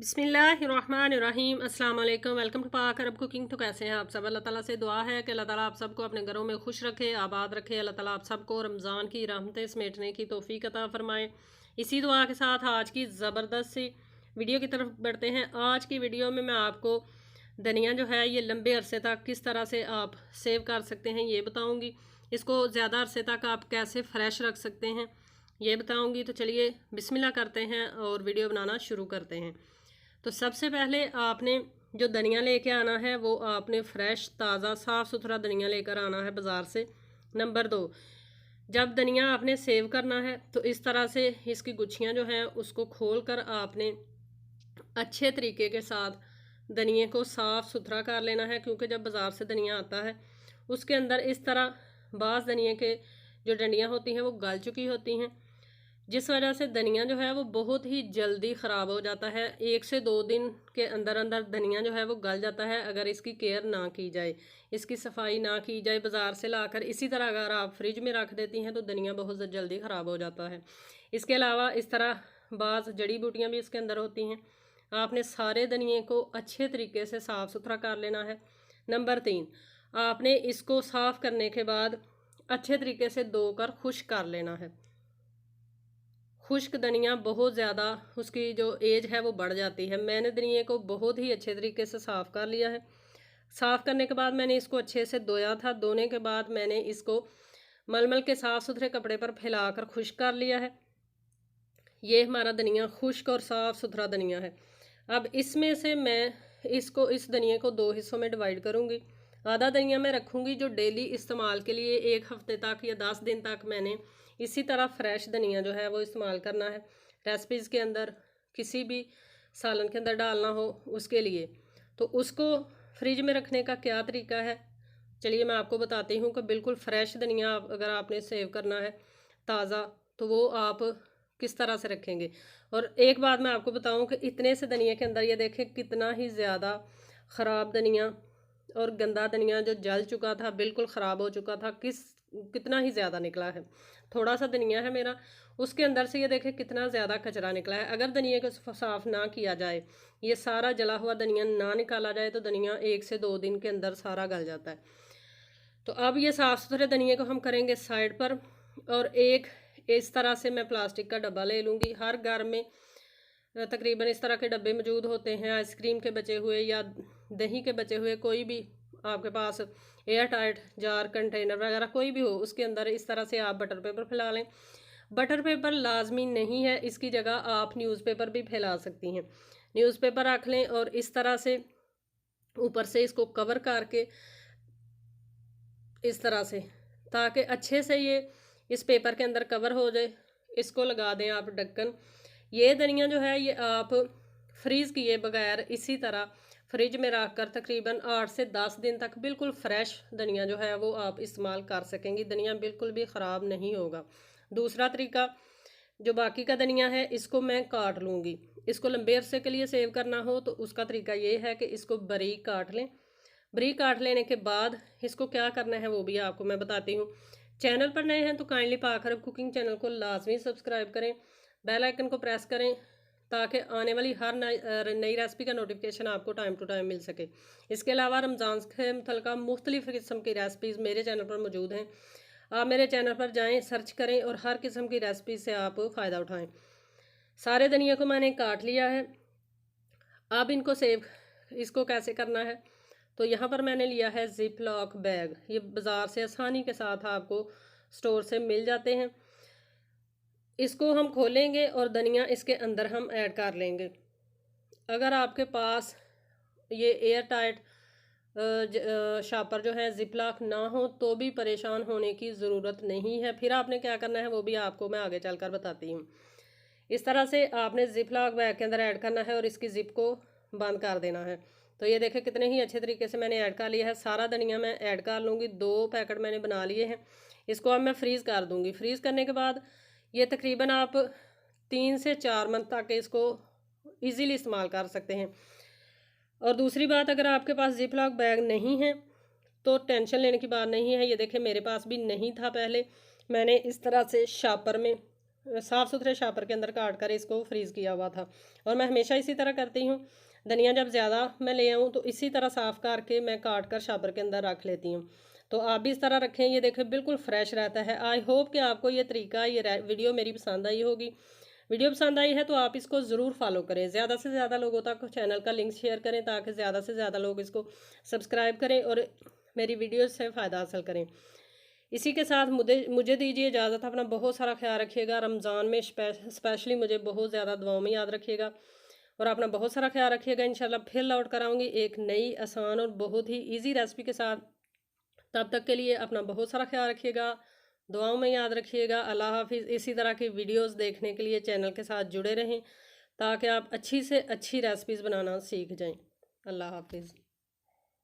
बिस्मिल्लाहिर्रहमानिर्रहीम अस्सलाम वालेकुम। वेलकम टू पाक अरब कुकिंग। तो कैसे हैं आप सब? अल्लाह ताला से दुआ है कि अल्लाह ताला आप सबको अपने घरों में खुश रखे, आबाद रखे। अल्लाह ताला आप सबको रमज़ान की रहमतें समेटने की तौफीक अता फ़रमाए। इसी दुआ के साथ आज की ज़बरदस्त सी वीडियो की तरफ बढ़ते हैं। आज की वीडियो में मैं आपको धनिया जो है ये लंबे अरसे तक किस तरह से आप सेव कर सकते हैं ये बताऊँगी। इसको ज़्यादा अरसे तक आप कैसे फ़्रेश रख सकते हैं ये बताऊँगी। तो चलिए बिस्मिल्लाह करते हैं और वीडियो बनाना शुरू करते हैं। तो सबसे पहले आपने जो धनिया लेके आना है वो आपने फ्रेश ताज़ा साफ़ सुथरा धनिया लेकर आना है बाज़ार से। नंबर 2, जब धनिया आपने सेव करना है तो इस तरह से इसकी गुच्छियाँ जो हैं उसको खोल कर आपने अच्छे तरीके के साथ धनिए को साफ़ सुथरा कर लेना है, क्योंकि जब बाज़ार से धनिया आता है उसके अंदर इस तरह बाज़ धनिए के जो डंडियाँ होती हैं वो गल चुकी होती हैं, जिस वजह से धनिया जो है वो बहुत ही जल्दी ख़राब हो जाता है। 1 से 2 दिन के अंदर अंदर धनिया जो है वो गल जाता है अगर इसकी केयर ना की जाए, इसकी सफाई ना की जाए। बाज़ार से लाकर इसी तरह अगर आप फ्रिज में रख देती हैं तो धनिया बहुत जल्दी ख़राब हो जाता है। इसके अलावा इस तरह बाज़ जड़ी बूटियाँ भी इसके अंदर होती हैं। आपने सारे धनिए को अच्छे तरीके से साफ़ सुथरा कर लेना है। नंबर 3, आपने इसको साफ़ करने के बाद अच्छे तरीके से धोकर खुश्क कर लेना है। खुश्क धनिया बहुत ज़्यादा उसकी जो एज है वो बढ़ जाती है। मैंने धनिए को बहुत ही अच्छे तरीके से साफ़ कर लिया है। साफ़ करने के बाद मैंने इसको अच्छे से धोया था। धोने के बाद मैंने इसको मलमल के साफ़ सुथरे कपड़े पर फैलाकर खुश्क कर लिया है। ये हमारा धनिया खुश्क और साफ़ सुथरा धनिया है। अब इसमें से मैं इस धनिए को 2 हिस्सों में डिवाइड करूँगी। आधा धनिया मैं रखूँगी जो डेली इस्तेमाल के लिए 1 हफ़्ते तक या 10 दिन तक मैंने इसी तरह फ्रेश धनिया जो है वो इस्तेमाल करना है। रेसिपीज़ के अंदर किसी भी सालन के अंदर डालना हो उसके लिए, तो उसको फ्रिज में रखने का क्या तरीका है चलिए मैं आपको बताती हूँ कि बिल्कुल फ्रेश धनिया अगर आपने सेव करना है ताज़ा, तो वो आप किस तरह से रखेंगे। और एक बात मैं आपको बताऊं कि इतने से धनिया के अंदर ये देखें कितना ही ज़्यादा ख़राब धनिया और गंदा धनिया जो जल चुका था, बिल्कुल ख़राब हो चुका था, कितना ही ज़्यादा निकला है। थोड़ा सा धनिया है मेरा, उसके अंदर से ये देखें कितना ज़्यादा कचरा निकला है। अगर धनिया को साफ़ ना किया जाए, ये सारा जला हुआ धनिया ना निकाला जाए तो धनिया 1 से 2 दिन के अंदर सारा गल जाता है। तो अब ये साफ़ सुथरे धनिए को हम करेंगे साइड पर, और एक इस तरह से मैं प्लास्टिक का डब्बा ले लूँगी। हर घर में तकरीबन इस तरह के डब्बे मौजूद होते हैं, आइसक्रीम के बचे हुए या दही के बचे हुए, कोई भी आपके पास एयर टाइट जार कंटेनर वगैरह कोई भी हो, उसके अंदर इस तरह से आप बटर पेपर फैला लें। बटर पेपर लाजमी नहीं है, इसकी जगह आप न्यूज़पेपर भी फैला सकती हैं। न्यूज़पेपर रख लें और इस तरह से ऊपर से इसको कवर करके इस तरह से, ताकि अच्छे से ये इस पेपर के अंदर कवर हो जाए। इसको लगा दें आप ढक्कन। ये धनिया जो है ये आप फ्रीज़ किए बगैर इसी तरह फ्रिज में रख कर तकरीबन 8 से 10 दिन तक बिल्कुल फ्रेश धनिया जो है वो आप इस्तेमाल कर सकेंगी। धनिया बिल्कुल भी ख़राब नहीं होगा। दूसरा तरीका, जो बाकी का धनिया है इसको मैं काट लूँगी। इसको लंबे अरसे के लिए सेव करना हो तो उसका तरीका ये है कि इसको बारीक काट लें। बारीक काट लेने के बाद इसको क्या करना है वो भी आपको मैं बताती हूँ। चैनल पर नए हैं तो काइंडली पाक अरब कुकिंग चैनल को लाजमी सब्सक्राइब करें, बेल आइकन को प्रेस करें, ताकि आने वाली हर नई रेसिपी का नोटिफिकेशन आपको टाइम टू टाइम मिल सके। इसके अलावा रमज़ान के मुतल्लिक़ मुख्तलिफ़ किस्म की रेसिपीज़ मेरे चैनल पर मौजूद हैं। आप मेरे चैनल पर जाएँ, सर्च करें और हर किस्म की रेसिपी से आप फ़ायदा उठाएँ। सारे धनिया को मैंने काट लिया है। अब इसको कैसे करना है, तो यहाँ पर मैंने लिया है जिप लॉक बैग। ये बाज़ार से आसानी के साथ आपको स्टोर से मिल जाते हैं। इसको हम खोलेंगे और धनिया इसके अंदर हम ऐड कर लेंगे। अगर आपके पास ये एयर टाइट शापर जो है जिप लॉक ना हो तो भी परेशान होने की ज़रूरत नहीं है। फिर आपने क्या करना है वो भी आपको मैं आगे चलकर बताती हूँ। इस तरह से आपने जिप लॉक बैग के अंदर ऐड करना है और इसकी जिप को बंद कर देना है। तो ये देखें कितने ही अच्छे तरीके से मैंने ऐड कर लिया है। सारा धनिया मैं ऐड कर लूँगी। 2 पैकेट मैंने बना लिए हैं। इसको अब मैं फ्रीज़ कर दूँगी। फ्रीज़ करने के बाद ये तकरीबन आप 3 से 4 मंथ तक इसको ईज़िली इस्तेमाल कर सकते हैं। और दूसरी बात, अगर आपके पास जिप लॉक बैग नहीं है तो टेंशन लेने की बात नहीं है। ये देखें मेरे पास भी नहीं था पहले। मैंने इस तरह से शापर में साफ़ सुथरे शापर के अंदर काट कर इसको फ्रीज़ किया हुआ था। और मैं हमेशा इसी तरह करती हूँ। धनिया जब ज़्यादा मैं ले आऊँ तो इसी तरह साफ़ करके मैं काट कर शापर के अंदर रख लेती हूँ। तो आप भी इस तरह रखें, ये देखें बिल्कुल फ्रेश रहता है। आई होप कि आपको ये तरीका, ये वीडियो मेरी पसंद आई होगी। वीडियो पसंद आई है तो आप इसको ज़रूर फॉलो करें, ज़्यादा से ज़्यादा लोगों तक चैनल का लिंक शेयर करें ताकि ज़्यादा से ज़्यादा लोग इसको सब्सक्राइब करें और मेरी वीडियो से फ़ायदा हासिल करें। इसी के साथ मुझे मुझे दीजिए इजाज़त। अपना बहुत सारा ख्याल रखिएगा। रमज़ान में स्पेशली मुझे बहुत ज़्यादा दुआओं में याद रखिएगा और अपना बहुत सारा ख्याल रखिएगा। इंशाल्लाह फिर लौट कर आऊँगी एक नई आसान और बहुत ही ईजी रेसिपी के साथ। तब तक के लिए अपना बहुत सारा ख्याल रखिएगा, दुआओं में याद रखिएगा। अल्लाह हाफिज़। इसी तरह की वीडियोस देखने के लिए चैनल के साथ जुड़े रहें ताकि आप अच्छी से अच्छी रेसिपीज़ बनाना सीख जाएं। अल्लाह हाफिज़।